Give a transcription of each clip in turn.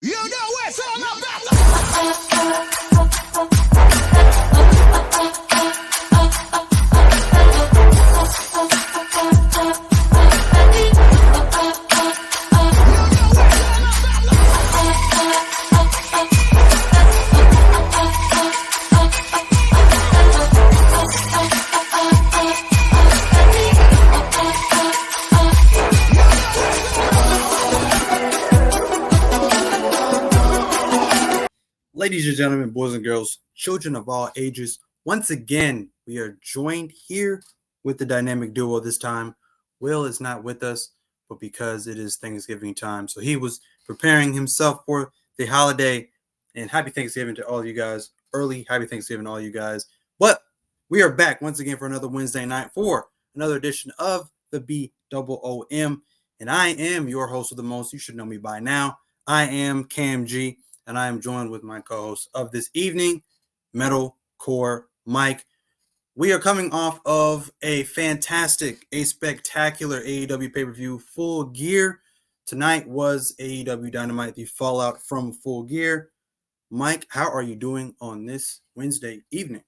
You know it's all about Ladies and gentlemen, boys and girls, children of all ages, once again, we are joined here with the dynamic duo this time. Will is not with us, but because it is Thanksgiving time, so he was preparing himself for the holiday. And happy Thanksgiving to all of you guys. Early happy Thanksgiving to all you guys. But we are back once again for another Wednesday night for another edition of the BOOM. And I am your host of the most. You should know me by now. I am Cam G. And I am joined with my co-host of this evening, Metalcore Mike. We are coming off of a spectacular AEW pay-per-view, Full Gear. Tonight was AEW Dynamite, the fallout from Full Gear. Mike, how are you doing on this Wednesday evening?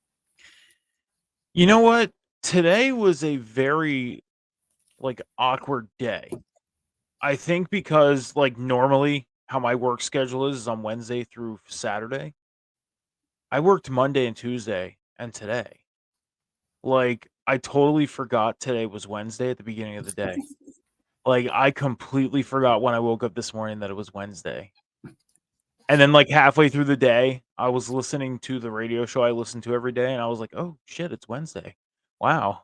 You know what? Today was a very awkward day. I think because normally how my work schedule is on Wednesday through Saturday. I worked Monday and Tuesday and today. I totally forgot today was Wednesday at the beginning of the day. I completely forgot when I woke up this morning that it was Wednesday. And then halfway through the day, I was listening to the radio show I listen to every day and I was like, "Oh shit, it's Wednesday. Wow.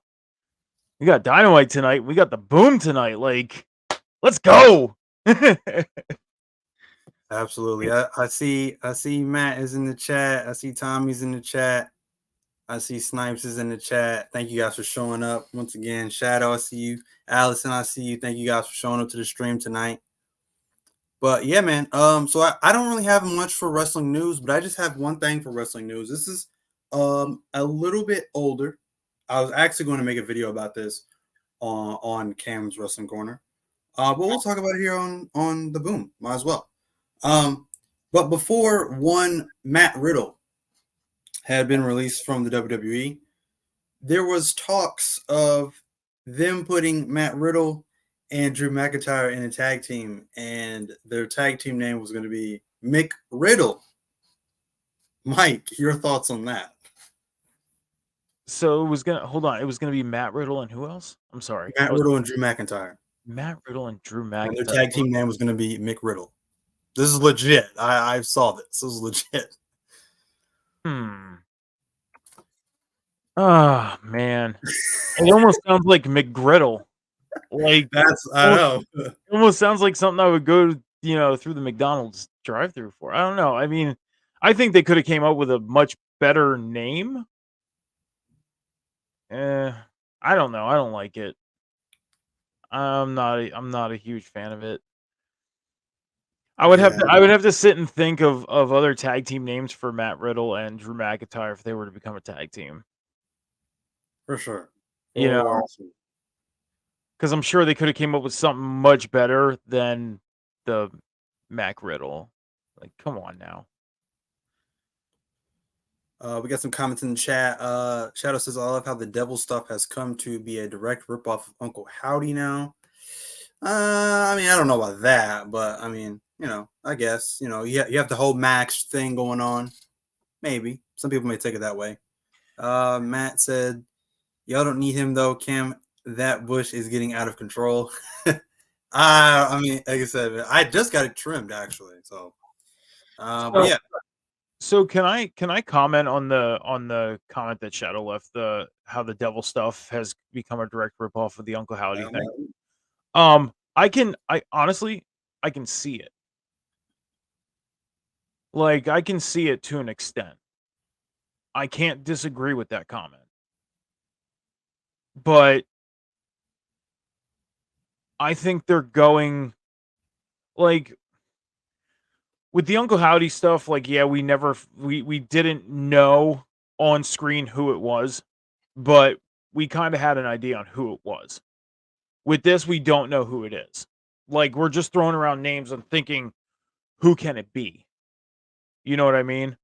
We got Dynamite tonight. We got the Boom tonight. Let's go." Absolutely. I see Matt is in the chat. I see Tommy's in the chat. I see Snipes is in the chat. Thank you guys for showing up once again. Shadow, I see you. Allison, I see you. Thank you guys for showing up to the stream tonight. But yeah, man. So I don't really have much for wrestling news, but I just have one thing for wrestling news. This is a little bit older. I was actually going to make a video about this on Cam's Wrestling Corner. But we'll talk about it here on the Boom. Might as well. But before one Matt Riddle had been released from the WWE, there was talks of them putting Matt Riddle and Drew McIntyre in a tag team, and their tag team name was going to be Mick Riddle. Mike, your thoughts on that? So it was gonna be Matt Riddle and who else? I'm sorry. Matt Riddle and Drew McIntyre. Matt Riddle and Drew And McIntyre. their tag team name was going to be Mick Riddle. This is legit. I saw this. This is legit. Oh man, it almost sounds like McGriddle. That's I know. It almost sounds like something I would go, through the McDonald's drive-through for. I don't know. I mean, I think they could have came up with a much better name. I don't know. I don't like it. I'm not a huge fan of it. I would have to sit and think of other tag team names for Matt Riddle and Drew McIntyre if they were to become a tag team. For sure. Because I'm sure they could have came up with something much better than the Mac Riddle. Come on now. We got some comments in the chat. Shadow says, I love how the devil stuff has come to be a direct ripoff of Uncle Howdy now. I mean, I don't know about that, but I mean, I guess, you have the whole Max thing going on. Maybe. Some people may take it that way. Matt said, y'all don't need him though, Cam. That bush is getting out of control. I mean, like I said, I just got it trimmed actually. So but yeah. So can I comment on the comment that Shadow left, how the devil stuff has become a direct ripoff of the Uncle Howdy thing? I honestly can see it. I can see it to an extent. I can't disagree with that comment. But I think they're going with the Uncle Howdy stuff, yeah, we didn't know on screen who it was, but we kind of had an idea on who it was. With this, we don't know who it is. We're just throwing around names and thinking who can it be? You know what I mean?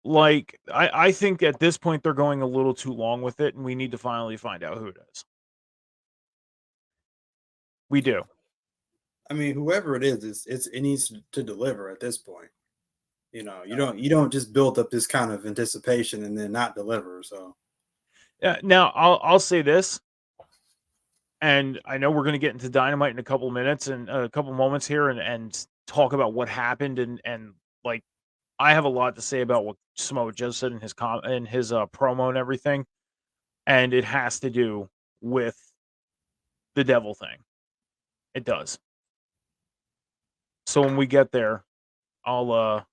Like, I think at this point they're going a little too long with it, and we need to finally find out who it is. We do. I mean, whoever it is, it needs to deliver at this point. You know, you don't just build up this kind of anticipation and then not deliver. So Now I'll say this, and I know we're going to get into Dynamite in a couple minutes and a couple moments here, and talk about what happened, and like I have a lot to say about what Samoa Joe said in his promo and everything, and it has to do with the devil thing. It does. So when we get there, I'll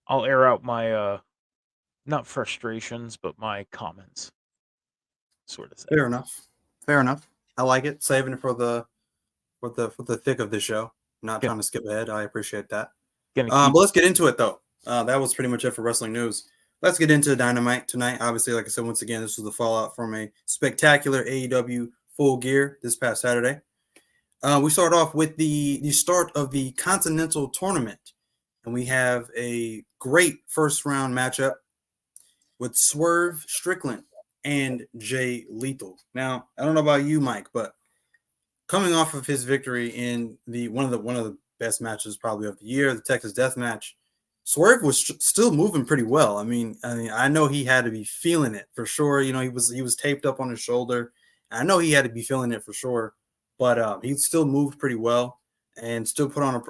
air out my not frustrations, but my comments. Sort of thing. fair enough. Fair enough. I like it. Saving it for the thick of the show. Not Yeah. trying to skip ahead. I appreciate that. Gonna But keep let's get into it though. That was pretty much it for wrestling news. Let's get into Dynamite tonight. Obviously, like I said, once again, this was the fallout from a spectacular AEW Full Gear this past Saturday. We start off with the start of the Continental Tournament, and we have a great first round matchup with Swerve Strickland and Jay Lethal. Now, I don't know about you, Mike, but coming off of his victory in the one of the best matches probably of the year, the Texas Death Match, Swerve was still moving pretty well. I mean, I know he had to be feeling it for sure. You know, he was taped up on his shoulder. I know he had to be feeling it for sure, but he still moved pretty well and still put on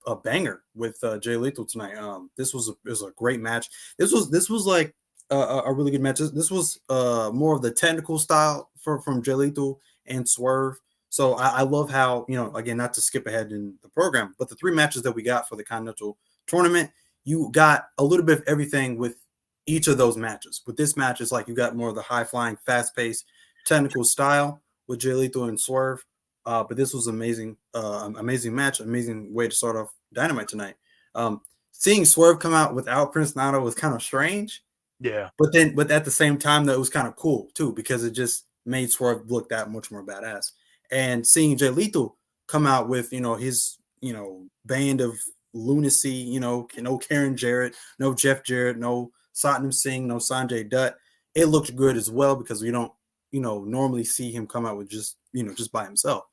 a banger with Jay Lethal tonight. This was a great match. This was like a really good match. This was more of the technical style from Jay Lethal and Swerve. So I love how, you know, again, not to skip ahead in the program, but the 3 matches that we got for the Continental Tournament, you got a little bit of everything with each of those matches. With this match, it's like you got more of the high-flying, fast-paced, technical style with Jay Lethal and Swerve. But this was amazing match, amazing way to start off Dynamite tonight. Seeing Swerve come out without Prince Nana was kind of strange. Yeah. But at the same time, though, it was kind of cool too, because it just made Swerve look that much more badass. And seeing Jay Lethal come out with, you know, his, you know, band of lunacy, you know, no Karen Jarrett, no Jeff Jarrett, no Satnam Singh, no Sanjay Dutt. It looked good as well because we don't, you know, normally see him come out with just, you know, just by himself.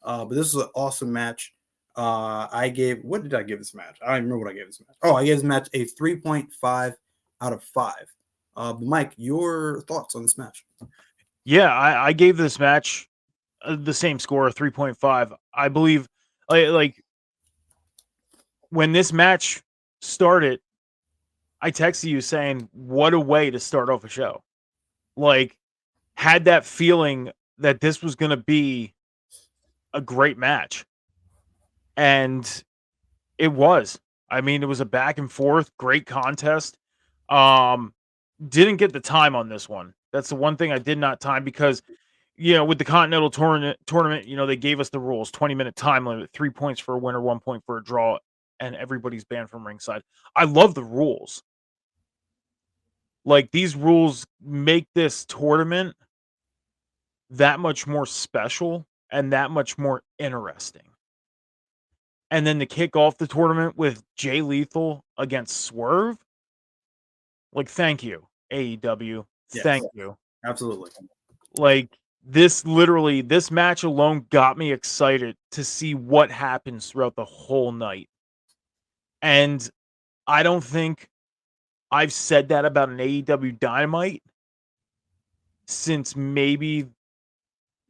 But this was an awesome match. What did I give this match? I don't remember what I gave this match. Oh, I gave this match a 3.5 out of 5. Mike, your thoughts on this match? Yeah, I gave this match the same score, 3.5. I believe, like when this match started, I texted you saying, "What a way to start off a show!" Like, had that feeling that this was going to be a great match, and it was. I mean, it was a back and forth, great contest. Didn't get the time on this one. That's the one thing I did not time because, you know, with the Continental tournament, you know, they gave us the rules: 20-minute time limit, 3 points for a winner, 1 point for a draw, and everybody's banned from ringside. I love the rules. Like, these rules make this tournament that much more special and that much more interesting. And then to kick off the tournament with Jay Lethal against Swerve, like, thank you, AEW. Yes. Thank you. Absolutely. Like, this match alone got me excited to see what happens throughout the whole night. And I don't think I've said that about an AEW Dynamite since maybe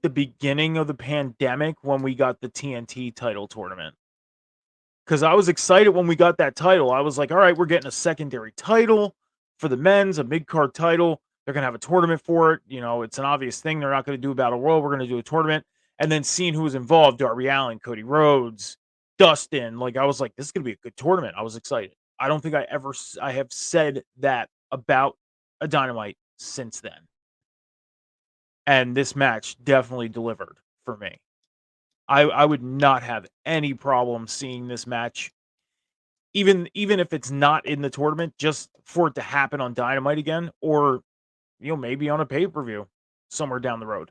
the beginning of the pandemic when we got the TNT title tournament. Because I was excited when we got that title. I was like, all right, we're getting a secondary title for the men's, a mid-card title. They're going to have a tournament for it. You know, it's an obvious thing. They're not going to do a Battle Royal. We're going to do a tournament. And then seeing who was involved, Darby Allin, Cody Rhodes, Dustin. Like, I was like, this is going to be a good tournament. I was excited. I don't think I have said that about a Dynamite since then. And this match definitely delivered for me. I would not have any problem seeing this match, even if it's not in the tournament, just for it to happen on Dynamite again, or, you know, maybe on a pay-per-view somewhere down the road.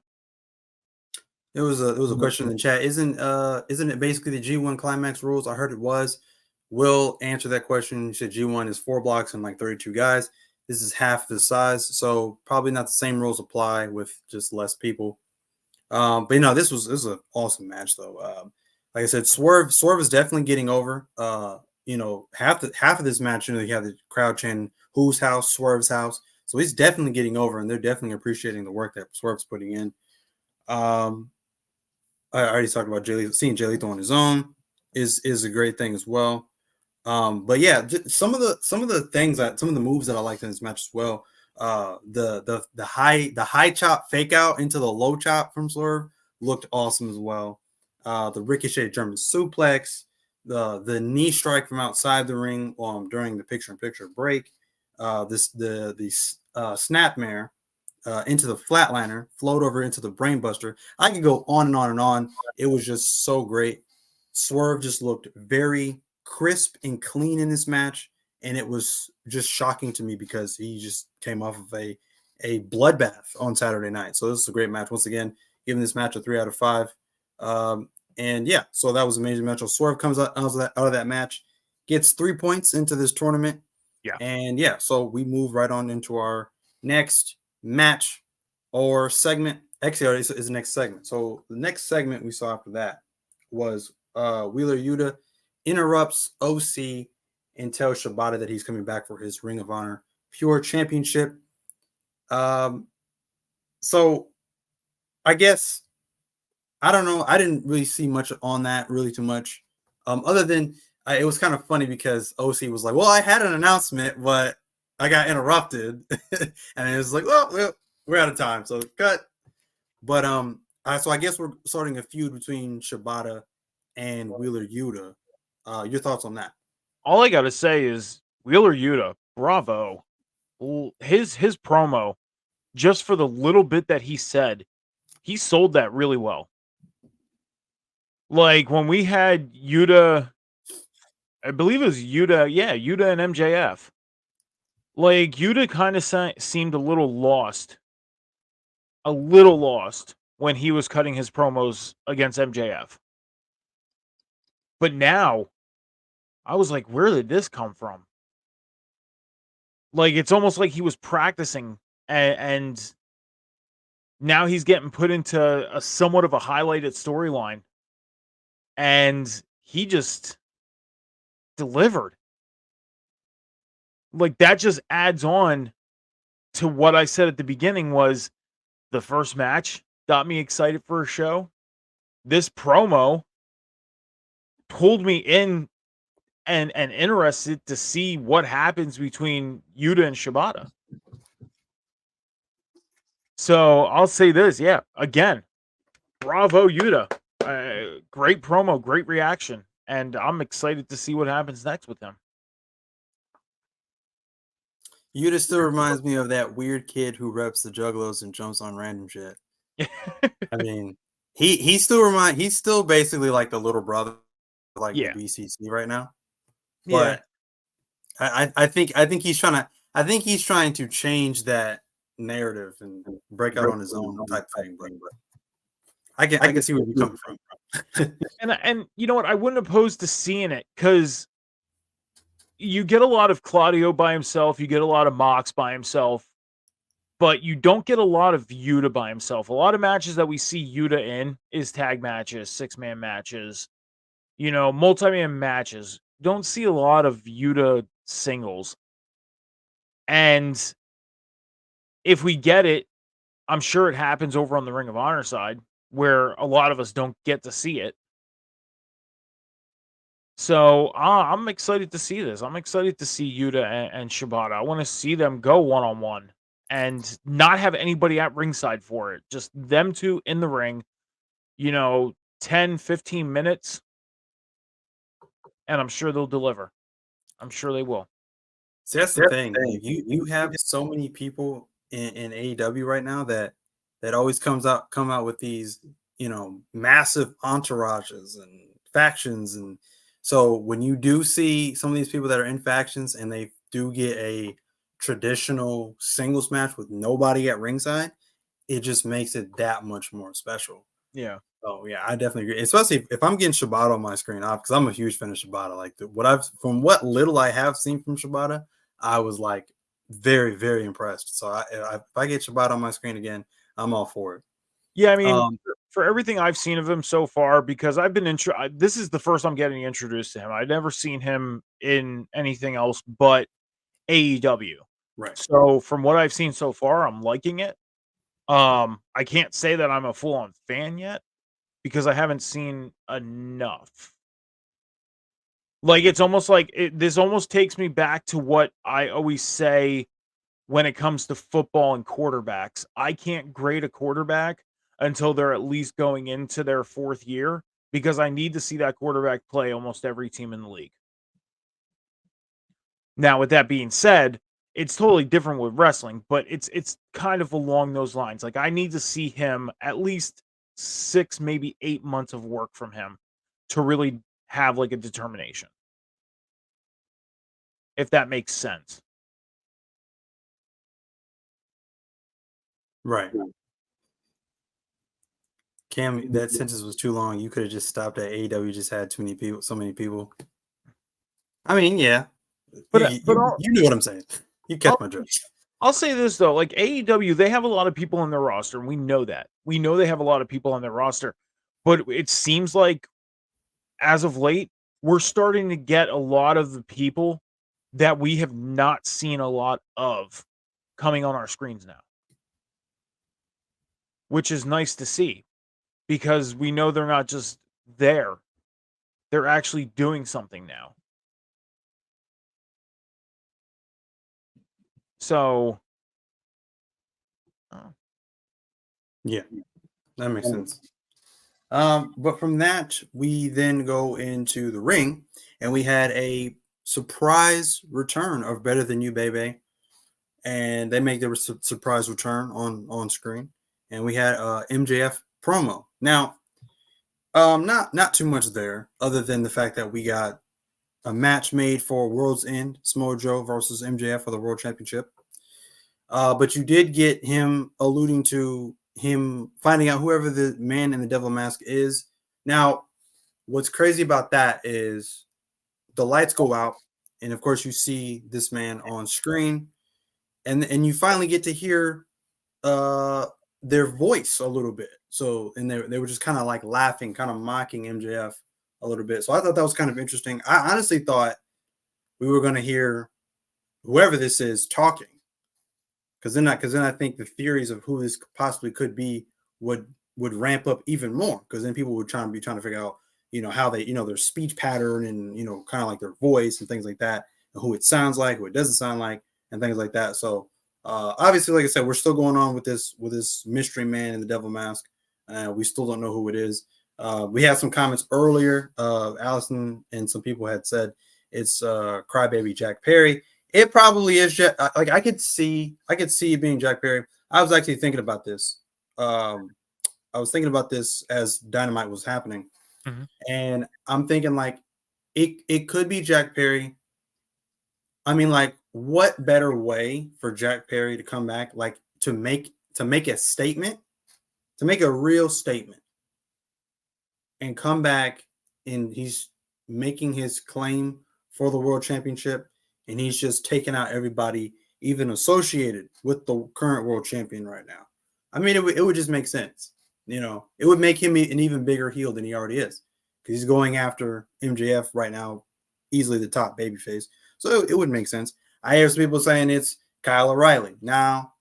It was a question in the chat. Isn't it basically the G1 climax rules? I heard it was. Will answer that question. He said G1 is 4 blocks and like 32 guys. This is half the size, so probably not the same rules apply with just less people. But this was an awesome match though. Like I said, Swerve is definitely getting over. Half of this match, you have the crowd chanting "Whose house?" Swerve's house. So he's definitely getting over, and they're definitely appreciating the work that Swerve's putting in. I already talked about seeing Jay Lethal on his own is a great thing as well. But yeah, some of the things some of the moves that I liked in this match as well. The high chop fake out into the low chop from Swerve looked awesome as well. The ricochet German suplex, the knee strike from outside the ring during the picture-in-picture break, the snapmare into the flatliner, float over into the brainbuster. I could go on and on and on. It was just so great. Swerve just looked very crisp and clean in this match, and it was just shocking to me because he just came off of a bloodbath on Saturday night. So this is a great match. Once again, giving this match a 3 out of 5. And yeah, so that was an amazing match. So Swerve comes out of that match, gets 3 points into this tournament. Yeah. And yeah, so we move right on into our next match or segment. Actually, is the next segment. So the next segment we saw after that was Wheeler Yuta interrupts OC and tells Shibata that he's coming back for his Ring of Honor Pure Championship. So I guess I don't know. I didn't really see much on that, really too much. Other than it was kind of funny because OC was like, "Well, I had an announcement, but I got interrupted," and it was like, "Well, we're out of time, so cut." But so I guess we're starting a feud between Shibata and Wheeler Yuta. Your thoughts on that? All I gotta say is Wheeler Yuta, bravo. His promo, just for the little bit that he said, he sold that really well. Like when we had Yuta, I believe it was Yuta, Yuta and MJF. Like Yuta kind of seemed a little lost when he was cutting his promos against MJF. But now, I was like, where did this come from? Like, it's almost like he was practicing and now he's getting put into a somewhat of a highlighted storyline. And he just delivered. Like, that just adds on to what I said at the beginning was the first match got me excited for a show. This promo pulled me in and interested to see what happens between Yuta and Shibata. So I'll say this, again, bravo Yuta. Great promo, great reaction, and I'm excited to see what happens next with him. Yuta still reminds me of that weird kid who reps the Juggalos and jumps on random shit. I mean, he's still basically like the little brother, like the BCC right now. But I think he's trying to change that narrative and break out on his own type thing. But I can see where you're coming from. and you know what? I wouldn't oppose to seeing it because you get a lot of Claudio by himself, you get a lot of Mox by himself, but you don't get a lot of Yuta by himself. A lot of matches that we see Yuta in is tag matches, 6-man matches, multi-man matches. Don't see a lot of Yuta singles. And if we get it, I'm sure it happens over on the Ring of Honor side where a lot of us don't get to see it. So I'm excited to see this. I'm excited to see Yuta and Shibata. I want to see them go one-on-one and not have anybody at ringside for it. Just them two in the ring, 10, 15 minutes. And I'm sure they'll deliver. I'm sure they will. See, that's the thing. You have so many people in AEW right now that always come out with these, massive entourages and factions. And so when you do see some of these people that are in factions and they do get a traditional singles match with nobody at ringside, it just makes it that much more special. Yeah. Oh yeah, I definitely agree. Especially if I'm getting Shibata on my screen, because I'm a huge fan of Shibata. Like from what little I have seen from Shibata, I was like very very impressed. So if I get Shibata on my screen again, I'm all for it. Yeah, I mean, Um, for everything I've seen of him so far, because I've been this is the first I'm getting introduced to him. I've never seen him in anything else but AEW. right. So from what I've seen so far, I'm liking it. I can't say that I'm a full-on fan yet because I haven't seen enough. Like it's almost like this almost takes me back to what I always say when it comes to football and quarterbacks. I can't grade a quarterback until they're at least going into their 4th year because I need to see that quarterback play almost every team in the league. Now, with that being said, it's totally different with wrestling, but it's kind of along those lines. Like I need to see him at least 6, maybe 8 months of work from him to really have like a determination. If that makes sense. Right. Cam, that sentence was too long. You could have just stopped at AEW. Just had too many people, so many people. I mean, yeah, But you knew what I'm saying. You catch my drift. I'll say this though, like AEW, they have a lot of people on their roster, and we know that. We know they have a lot of people on their roster, but it seems like as of late, we're starting to get a lot of the people that we have not seen a lot of coming on our screens now, which is nice to see because we know they're not just there. They're actually doing something now. So, oh, Yeah, that makes sense. But from that, we then go into the ring, and we had a surprise return of Better Than You, Baby, and they make their surprise return on screen, and we had MJF promo. Now, not too much there, other than the fact that we got a match made for World's End, Samoa Joe versus MJF for the World Championship. But you did get him alluding to him finding out whoever the man in the devil mask is. Now, what's crazy about that is the lights go out, and of course you see this man on screen, and you finally get to hear their voice a little bit. So, and they were just kind of like laughing, kind of mocking MJF a little bit. So I thought that was kind of interesting. I honestly thought we were going to hear whoever this is talking, because then I think the theories of who this possibly could be would ramp up even more, because then people would trying to figure out, how they, their speech pattern, and kind of like their voice and things like that, and who it sounds like, who it doesn't sound like, and things like that. So obviously, like I said, we're still going on with this mystery man in the devil mask. We still don't know who it is. We had some comments earlier. Allison and some people had said it's Crybaby Jack Perry. It probably is. Like I could see it being Jack Perry. I was actually thinking about this. I was thinking about this as Dynamite was happening, and I'm thinking like it could be Jack Perry. I mean, like, what better way for Jack Perry to come back, like to make a statement, to make a real statement, and come back, and he's making his claim for the world championship, and he's just taking out everybody even associated with the current world champion right now. I mean, it would just make sense. It would make him an even bigger heel than he already is, because he's going after MJF right now, easily the top babyface. So it would make sense. I hear some people saying it's Kyle O'Reilly. Now,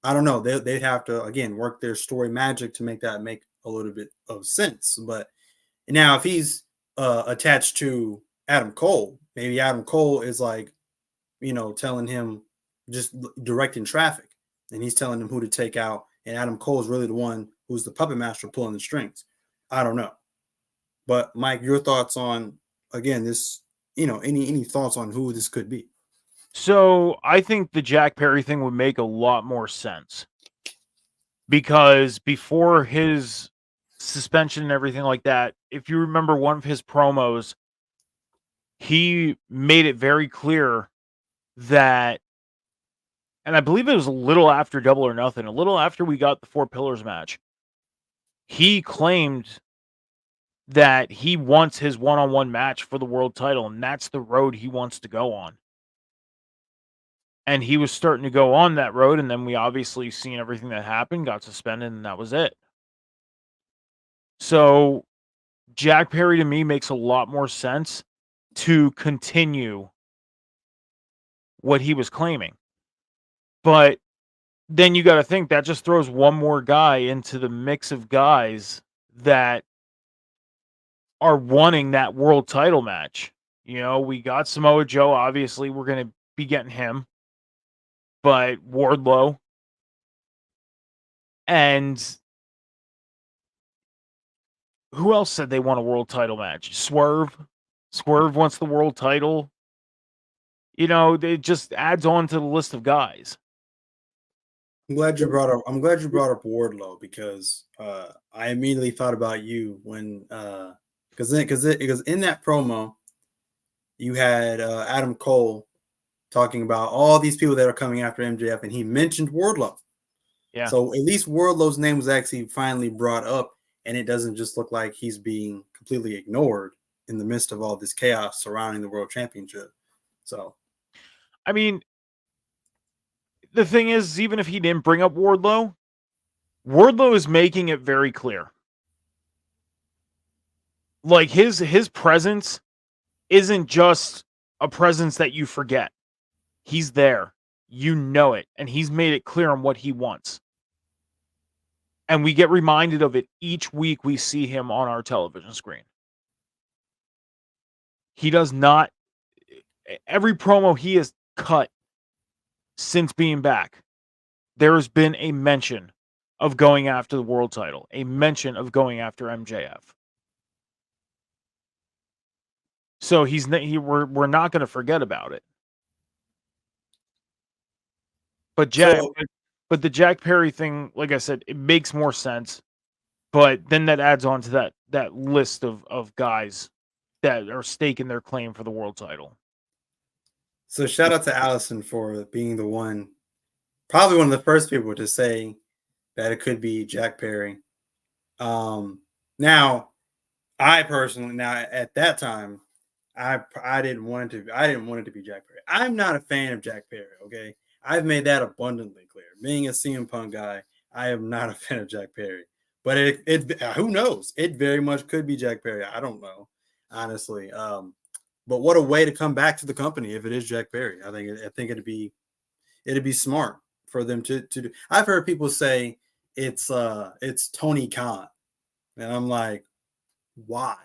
I don't know. They'd have to, again, work their story magic to make that make a little bit of sense. But now, if he's attached to Adam Cole, maybe Adam Cole is like, telling him, just directing traffic, and he's telling him who to take out. And Adam Cole is really the one who's the puppet master pulling the strings. I don't know. But Mike, your thoughts on, again, this, any thoughts on who this could be? so I think the Jack Perry thing would make a lot more sense because before his suspension and everything like that, if you remember one of his promos, he made it very clear that, and I believe it was a little after Double or Nothing, a little after we got the Four Pillars match, he claimed that he wants his one-on-one match for the world title, and that's the road he wants to go on. And he was starting to go on that road, and then we obviously seen everything that happened, got suspended, and that was it. So Jack Perry to me makes a lot more sense to continue what he was claiming. But then you got to think that just throws one more guy into the mix of guys that are wanting that world title match. You know, we got Samoa Joe, obviously, we're going to be getting him, but Wardlow and who else said they want a world title match? Swerve. Swerve wants the world title. You know, it just adds on to the list of guys. I'm glad you brought up Wardlow because I immediately thought about you when because in that promo you had Adam Cole talking about all these people that are coming after MJF, and he mentioned Wardlow. Yeah. So at least Wardlow's name was actually finally brought up, and it doesn't just look like he's being completely ignored in the midst of all this chaos surrounding the World Championship. So, I mean, the thing is, even if he didn't bring up Wardlow, Wardlow is making it very clear. Like his presence isn't just a presence that you forget. He's there. You know it. And he's made it clear on what he wants. And we get reminded of it each week we see him on our television screen. He does not, every promo he has cut since being back, there has been a mention of going after the world title, a mention of going after MJF. So we're not going to forget about it. But the Jack Perry thing, like I said, it makes more sense. But then that adds on to that list of guys that are staking their claim for the world title. So shout out to Allison for being the one, probably one of the first people to say that it could be Jack Perry. Now, I personally, at that time, I didn't want it to be Jack Perry. I'm not a fan of Jack Perry. Okay, I've made that abundantly clear. Being a CM Punk guy, I am not a fan of Jack Perry. But it who knows? It very much could be Jack Perry. I don't know, honestly. But what a way to come back to the company if it is Jack Perry. I think it'd be smart for them to do. I've heard people say it's Tony Khan, and I'm like, why?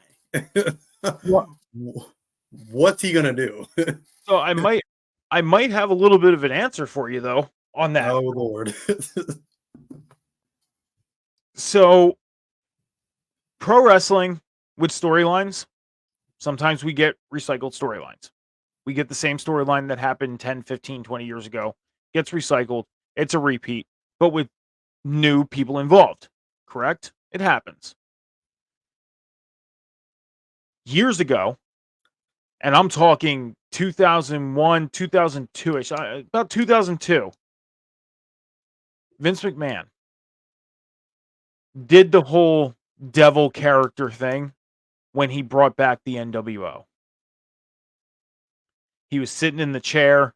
What's he gonna do? So I might have a little bit of an answer for you though on that. Oh Lord. So pro wrestling with storylines, sometimes we get recycled storylines. We get the same storyline that happened 10, 15, 20 years ago, gets recycled. It's a repeat, but with new people involved. Correct? It happens. Years ago, and I'm talking 2001, 2002-ish, about 2002, Vince McMahon did the whole devil character thing when he brought back the NWO. He was sitting in the chair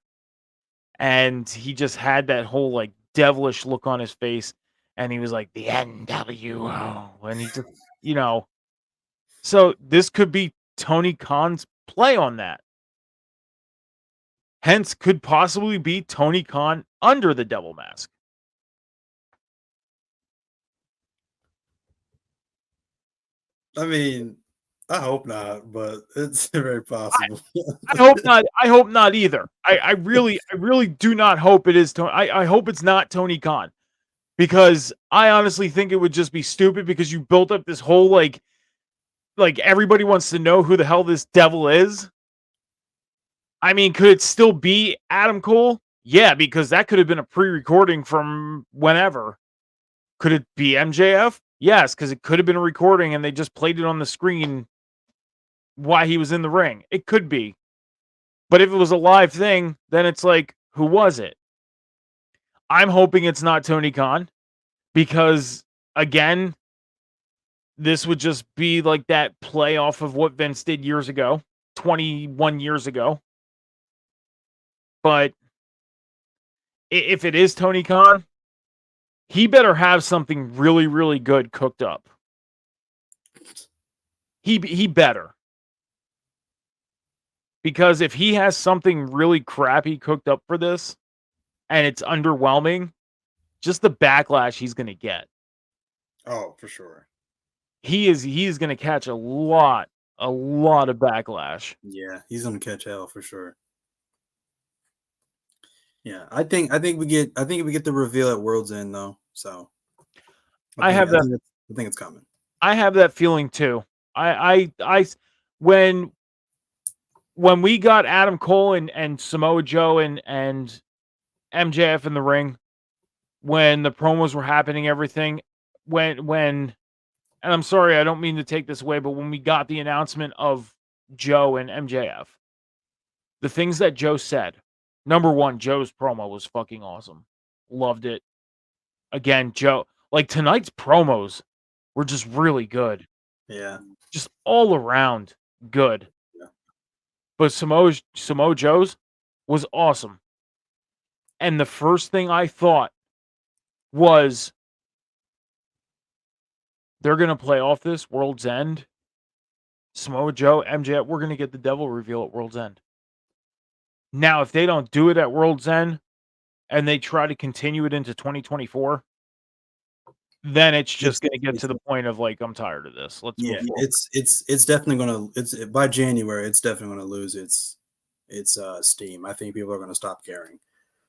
and he just had that whole like devilish look on his face, and he was like, the NWO, and he just, you know, so this could be Tony Khan's play on that. Hence, could possibly be Tony Khan under the devil mask. I mean, I hope not, but it's very possible. I hope not. I hope not either. I really do not hope it is Tony. I hope it's not Tony Khan, because I honestly think it would just be stupid, because you built up this whole like everybody wants to know who the hell this devil is. I mean, could it still be Adam Cole? Yeah, because that could have been a pre-recording from whenever. Could it be MJF? Yes, because it could have been a recording and they just played it on the screen while he was in the ring. It could be. But if it was a live thing, then it's like, who was it? I'm hoping it's not Tony Khan, because, again, this would just be like that play off of what Vince did years ago, 21 years ago. But if it is Tony Khan, he better have something really, really good cooked up. He better. Because if he has something really crappy cooked up for this and it's underwhelming, just the backlash he's going to get. Oh, for sure. He is going to catch a lot of backlash. Yeah, he's gonna catch hell for sure. Yeah, I think we get the reveal at World's End though. So I think it's coming. I have that feeling too. When we got Adam Cole and Samoa Joe and MJF in the ring, when the promos were happening, everything, when and I'm sorry, I don't mean to take this away, but when we got the announcement of Joe and MJF, the things that Joe said, number one, Joe's promo was fucking awesome. Loved it. Again, Joe, like tonight's promos were just really good. Yeah. Just all around good. Yeah. But Samoa Joe's was awesome. And the first thing I thought was they're going to play off this World's End. Samoa Joe, MJF, we're going to get the devil reveal at World's End. Now, if they don't do it at World's End and they try to continue it into 2024, then it's just going to get to the point of like, I'm tired of this. Let's move forward. It's definitely going to, by January, it's definitely going to lose its steam. I think people are going to stop caring.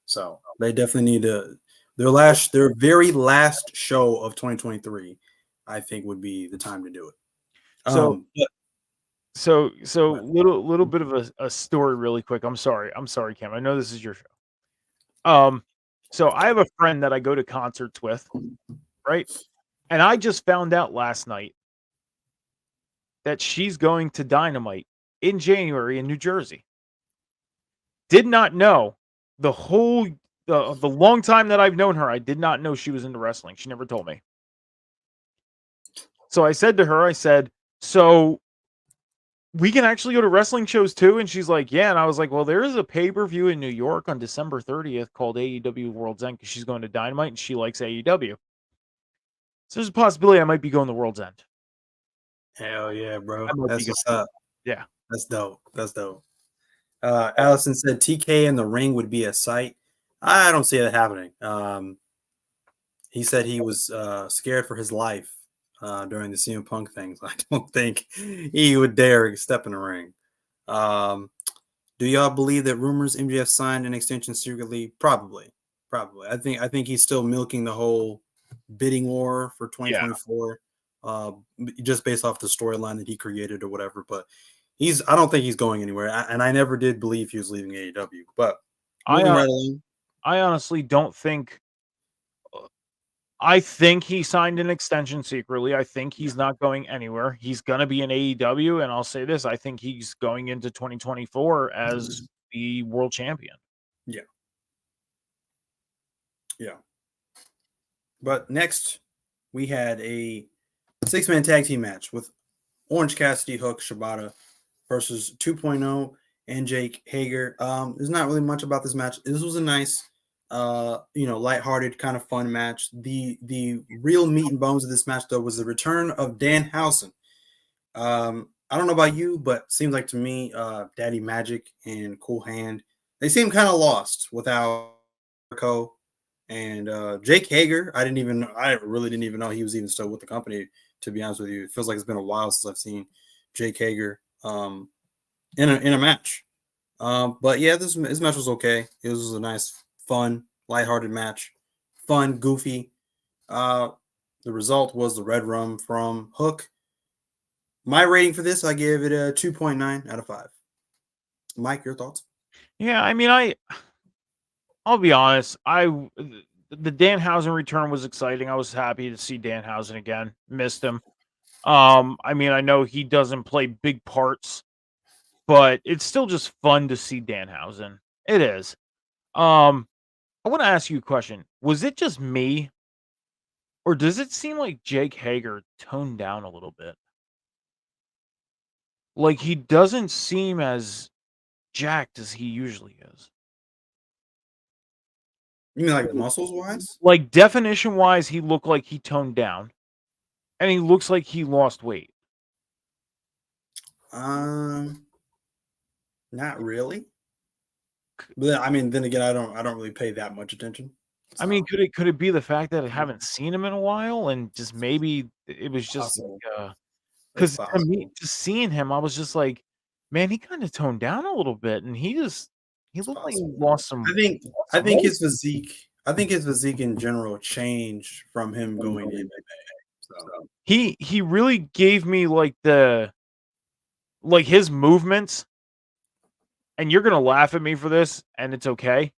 So they definitely need to, their very last show of 2023, I think would be the time to do it. So little bit of a story really quick. I'm sorry, Cam. I know this is your show. So I have a friend that I go to concerts with, right? And I just found out last night that she's going to Dynamite in January in New Jersey. Did not know the long time that I've known her, I did not know she was into wrestling. She never told me. So I said to her, so we can actually go to wrestling shows too? And she's like, yeah. And I was like, well, there is a pay-per-view in New York on December 30th called AEW World's End because she's going to Dynamite and she likes AEW. So there's a possibility I might be going to World's End. Hell yeah, bro. That's what's up. Yeah. That's dope. Allison said TK in the ring would be a sight. I don't see that happening. He said he was scared for his life during the CM Punk things. I don't think he would dare step in the ring. Do y'all believe that rumors MJF signed an extension secretly? Probably. I think he's still milking the whole bidding war for 2024, just based off the storyline that he created or whatever. But I don't think he's going anywhere, and I never did believe he was leaving AEW. But I honestly don't think. I think he signed an extension secretly. I think he's not going anywhere. He's going to be in AEW, and I'll say this: I think he's going into 2024 as the world champion. Yeah. But next, we had a 6-man tag team match with Orange Cassidy, Hook, Shibata versus 2.0 and Jake Hager. There's not really much about this match. This was a nice, lighthearted, kind of fun match. The real meat and bones of this match, though, was the return of Danhausen. I don't know about you, but seems like to me, Daddy Magic and Cool Hand, they seem kind of lost without Jericho. And Jake Hager, I really didn't even know he was even still with the company, to be honest with you. It feels like it's been a while since I've seen Jake Hager in a match. But yeah, this match was okay. It was a nice, fun, lighthearted match. Fun, goofy. The result was the red rum from Hook. My rating for this, I give it a 2.9 out of 5. Mike, your thoughts? Yeah, I mean, I'll be honest. The Danhausen return was exciting. I was happy to see Danhausen again. Missed him. I mean, I know he doesn't play big parts, but it's still just fun to see Danhausen. It is. I want to ask you a question. Was it just me, Or does it seem like Jake Hager toned down a little bit? Like, he doesn't seem as jacked as he usually is. You mean like muscles wise? Like, definition-wise, he looked like he toned down, and he looks like he lost weight. Not really. But I mean, then again, I don't really pay that much attention. I mean, So, could it be the fact that I haven't seen him in a while, and just maybe it was just possible. like, It's because to me, possible. just seeing him, I was just like, man, he kind of toned down a little bit, and he It's looked like he possible. lost some. I think weight. his physique. I think his physique in general changed from him going in. So He really gave me like his movements, and you're gonna laugh at me for this, and it's okay.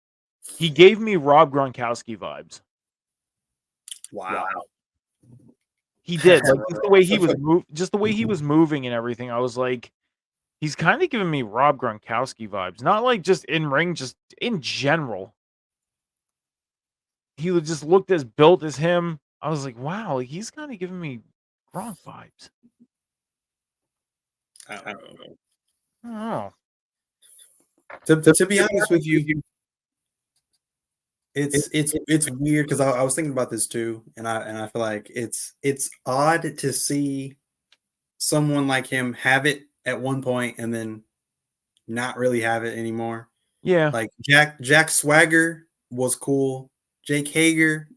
He gave me Rob Gronkowski vibes. wow. He did, like, just the way he was just the way he was moving and everything. I was like, he's kind of giving me Rob Gronkowski vibes, not like just in ring, just in general. He just looked as built as him. I was like, wow, like, he's kind of giving me Gronk vibes. I don't know. I don't know. To be honest with you, it's weird because I was thinking about this too, and I feel like it's odd to see someone like him have it at one point and then not really have it anymore. Yeah. Like Jack Swagger was cool. Jake Hager,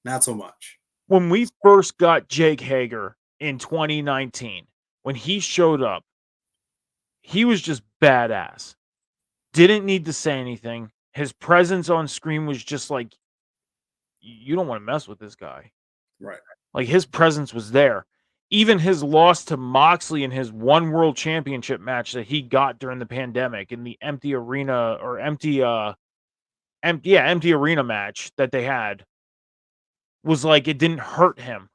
not so much. When we first got Jake Hager in 2019, when he showed up, he was just badass. Didn't need to say anything. His presence on screen was just like, you don't want to mess with this guy. Right. Like, his presence was there. Even his loss to Moxley in his one world championship match that he got during the pandemic in the empty arena or empty arena match that they had was like, it didn't hurt him.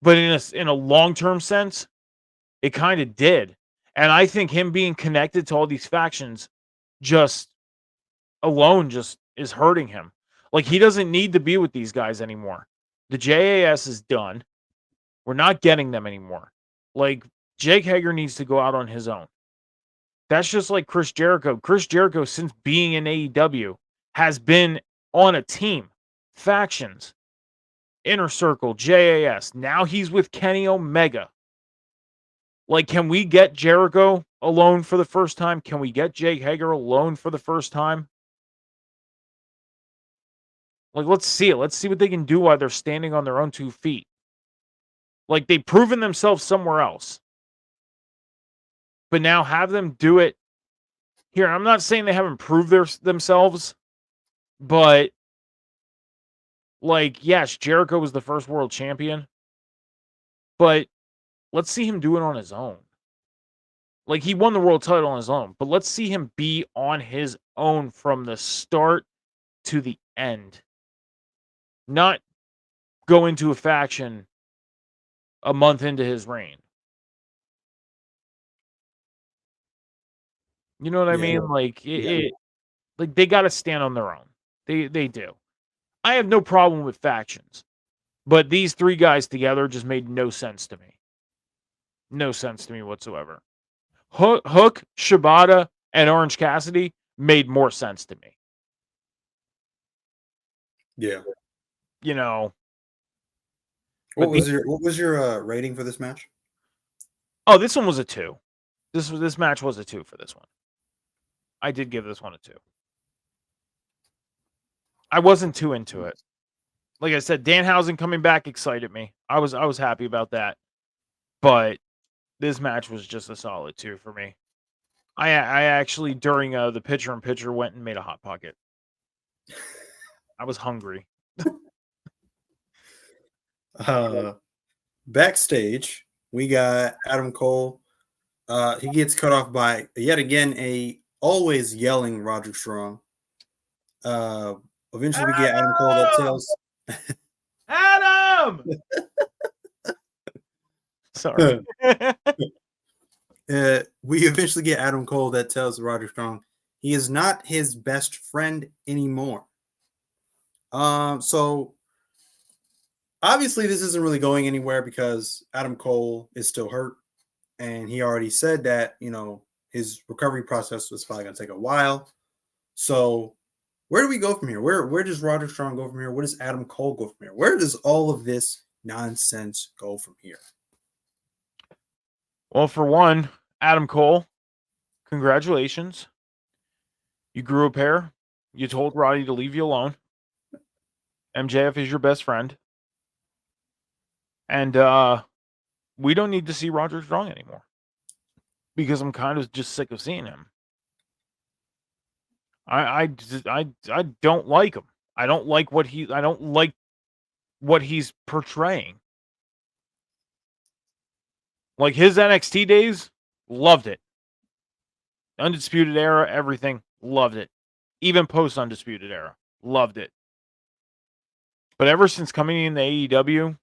But in a long-term sense, it kind of did. And I think him being connected to all these factions just alone just is hurting him. Like, he doesn't need to be with these guys anymore. The JAS is done. We're not getting them anymore. Like, Jake Hager needs to go out on his own. That's just like Chris Jericho. Chris Jericho, since being in AEW, has been on a team, factions, Inner Circle, JAS. Now he's with Kenny Omega. Like, can we get Jericho alone for the first time? Can we get Jake Hager alone for the first time? Like, let's see it. Let's see what they can do while they're standing on their own 2 feet. Like, they've proven themselves somewhere else. But now have them do it here. I'm not saying they haven't proved themselves, but, like, yes, Jericho was the first world champion, but let's see him do it on his own. Like, he won the world title on his own, but let's see him be on his own from the start to the end. Not go into a faction a month into his reign. You know what I mean? Like, like, they got to stand on their own. They do. I have no problem with factions, but these 3 guys together just made no sense to me. No sense to me whatsoever. Hook, Shibata, and Orange Cassidy made more sense to me. Yeah. You know. What was your rating for this match? Oh, this one was a 2. This match was a 2 for this one. I did give this one a 2. I wasn't too into it. Like I said, Danhausen coming back excited me. I was happy about that. But this match was just a solid 2 for me. I actually, during the picture-in-picture, went and made a Hot Pocket. I was hungry. Backstage, we got Adam Cole. He gets cut off by yet again a always yelling Roderick Strong. Eventually, we get Adam Cole that tells Adam. Sorry. We eventually get Adam Cole that tells Roderick Strong he is not his best friend anymore. So obviously this isn't really going anywhere because Adam Cole is still hurt, and he already said that his recovery process was probably going to take a while. So where do we go from here? Where does Roderick Strong go from here? Where does Adam Cole go from here? Where does all of this nonsense go from here? Well, for one, Adam Cole, congratulations. You grew a pair. You told Roddy to leave you alone. MJF is your best friend. And we don't need to see Roderick Strong anymore. Because I'm kind of just sick of seeing him. I don't like him. I don't like what he's portraying. Like his NXT days, loved it. Undisputed Era, everything, loved it. Even post Undisputed Era, loved it. But ever since coming in the AEW,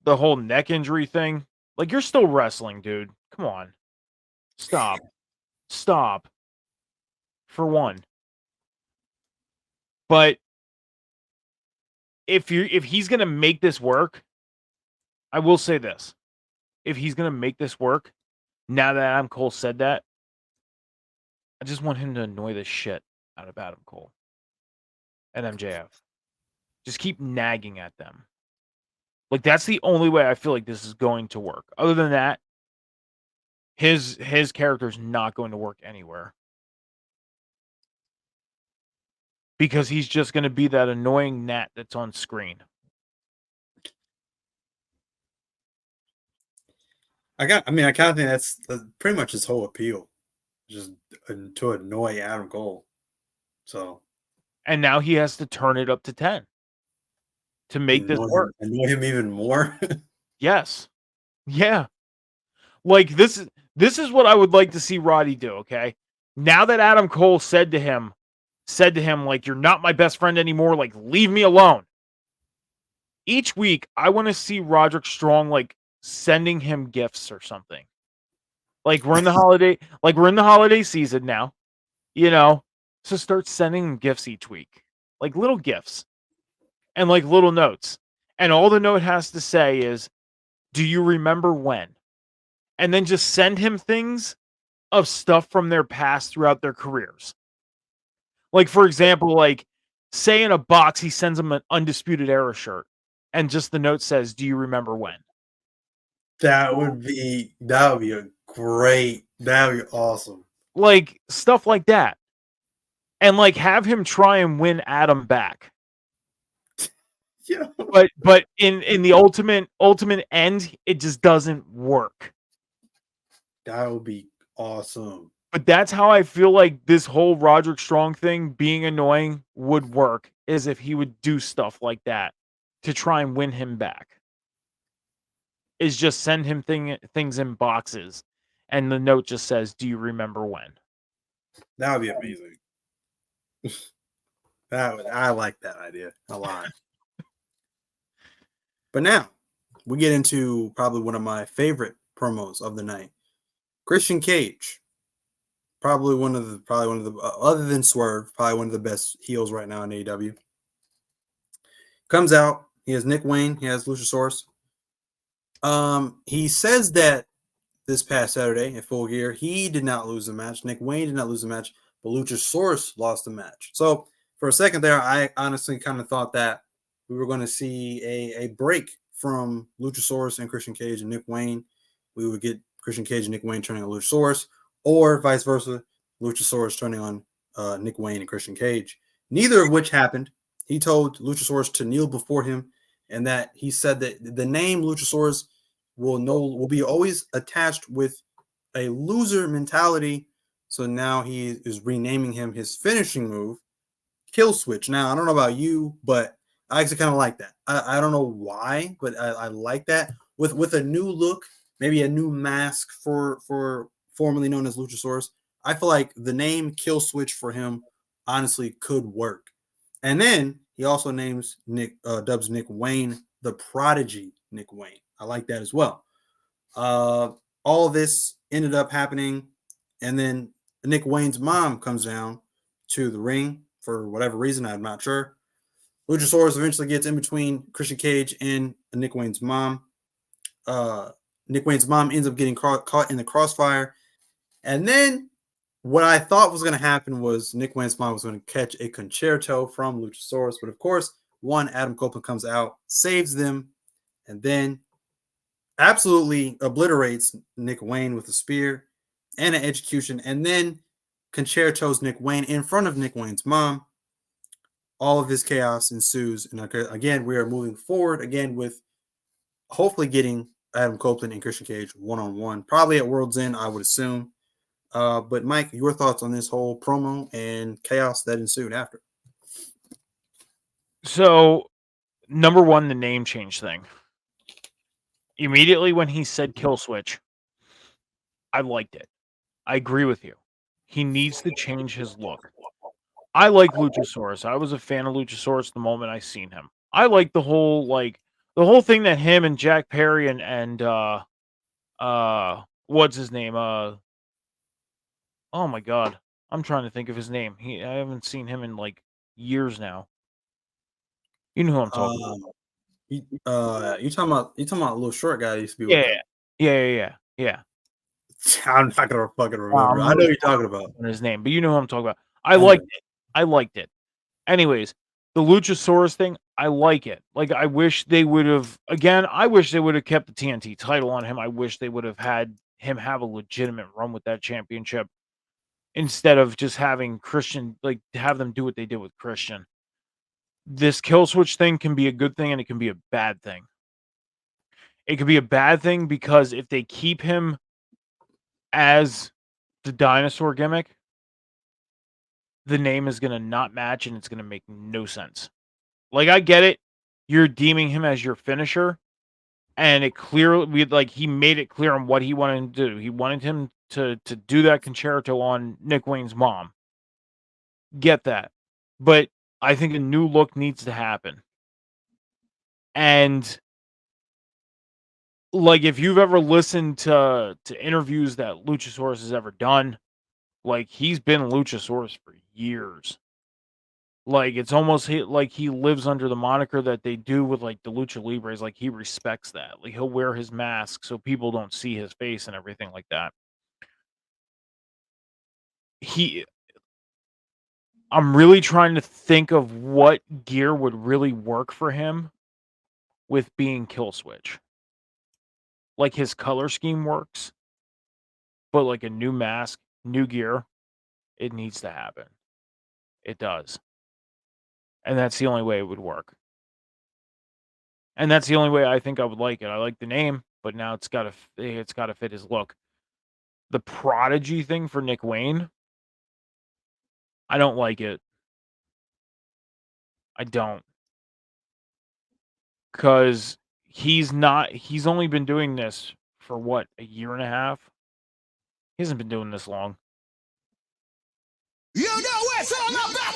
the whole neck injury thing, like you're still wrestling, dude. Come on. Stop. Stop. For one. But if he's gonna make this work, I will say this. If he's gonna make this work, now that Adam Cole said that, I just want him to annoy the shit out of Adam Cole and MJF. Just keep nagging at them. Like that's the only way I feel like this is going to work. Other than that, his character's not going to work anywhere. Because he's just going to be that annoying gnat that's on screen. I kind of think that's pretty much his whole appeal, just to annoy Adam Cole. So, and now he has to turn it up to 10 to make this work. Annoy him even more. Yes, yeah. Like this is what I would like to see Roddy do. Okay, now that Adam Cole said to him, like, you're not my best friend anymore. Like, leave me alone. Each week, I want to see Roderick Strong like sending him gifts or something. Like we're in the holiday season now, so start sending him gifts each week, like little gifts and like little notes. And all the note has to say is, do you remember when? And then just send him things of stuff from their past throughout their careers. Like, for example, like say in a box, he sends him an Undisputed Era shirt and just the note says, do you remember when? That would be awesome. Like stuff like that. And like have him try and win Adam back. Yeah. But in the ultimate end, it just doesn't work. That would be awesome. But that's how I feel like this whole Roderick Strong thing being annoying would work, is if he would do stuff like that to try and win him back. Is just send him things in boxes, and the note just says, do you remember when? That would be amazing. I like that idea a lot. But now we get into probably one of my favorite promos of the night. Christian Cage, probably one of the other than Swerve, probably one of the best heels right now in AEW. Comes out, he has Nick Wayne, he has Luchasaurus. He says that this past Saturday at Full Gear, he did not lose the match. Nick Wayne did not lose the match, but Luchasaurus lost the match. So for a second there, I honestly kind of thought that we were going to see a break from Luchasaurus and Christian Cage and Nick Wayne. We would get Christian Cage and Nick Wayne turning on Luchasaurus, or vice versa, Luchasaurus turning on Nick Wayne and Christian Cage. Neither of which happened. He told Luchasaurus to kneel before him, and that he said that the name Luchasaurus will be always attached with a loser mentality. So now he is renaming him his finishing move, Kill Switch. Now, I don't know about you, but I actually kind of like that. I don't know why, but I like that. With a new look, maybe a new mask for formerly known as Luchasaurus, I feel like the name Kill Switch for him honestly could work. And then he also names dubs Nick Wayne the Prodigy Nick Wayne. I like that as well. All of this ended up happening, and then Nick Wayne's mom comes down to the ring for whatever reason, I'm not sure. Luchasaurus eventually gets in between Christian Cage and Nick Wayne's mom. Nick Wayne's mom ends up getting caught in the crossfire. And then what I thought was going to happen was Nick Wayne's mom was going to catch a concerto from Luchasaurus. But of course, Adam Copeland comes out, saves them, and then absolutely obliterates Nick Wayne with a spear and an execution. And then concertos Nick Wayne in front of Nick Wayne's mom. All of this chaos ensues. And again, we are moving forward again with hopefully getting Adam Copeland and Christian Cage one-on-one, probably at World's End, I would assume. But Mike, your thoughts on this whole promo and chaos that ensued after? So, number one, the name change thing. Immediately when he said kill switch, I liked it. I agree with you. He needs to change his look. I like Luchasaurus. I was a fan of Luchasaurus the moment I seen him. I like the whole thing that him and Jack Perry and what's his name? Oh my god. I'm trying to think of his name. I haven't seen him in like years now. You know who I'm talking about. You talking about a little short guy that used to be with him. Yeah. I'm not gonna fucking remember. I know you're talking about his name, but you know who I'm talking about. I liked it. Anyways, the Luchasaurus thing, I like it. Like, I wish they would have kept the TNT title on him. I wish they would have had him have a legitimate run with that championship instead of just having Christian, like, have them do what they did with Christian. This kill switch thing can be a good thing and it can be a bad thing. It could be a bad thing because if they keep him as the dinosaur gimmick, the name is going to not match and it's going to make no sense. Like, I get it. You're deeming him as your finisher. And he made it clear on what he wanted him to do. He wanted him to do that concerto on Nick Wayne's mom. Get that. But I think a new look needs to happen. And like, if you've ever listened to interviews that Luchasaurus has ever done, like, he's been Luchasaurus for years. Like, it's almost like he lives under the moniker that they do with, like, the Lucha Libres. Like, he respects that. Like, he'll wear his mask so people don't see his face and everything like that. I'm really trying to think of what gear would really work for him with being kill switch. Like, his color scheme works, but like a new mask, new gear, it needs to happen. It does. And that's the only way it would work. And that's the only way I think I would like it. I like the name, but now it's got to fit his look. The Prodigy thing for Nick Wayne, I don't like it. I don't. Cuz he's only been doing this for what, a year and a half? He hasn't been doing this long. You know it's all about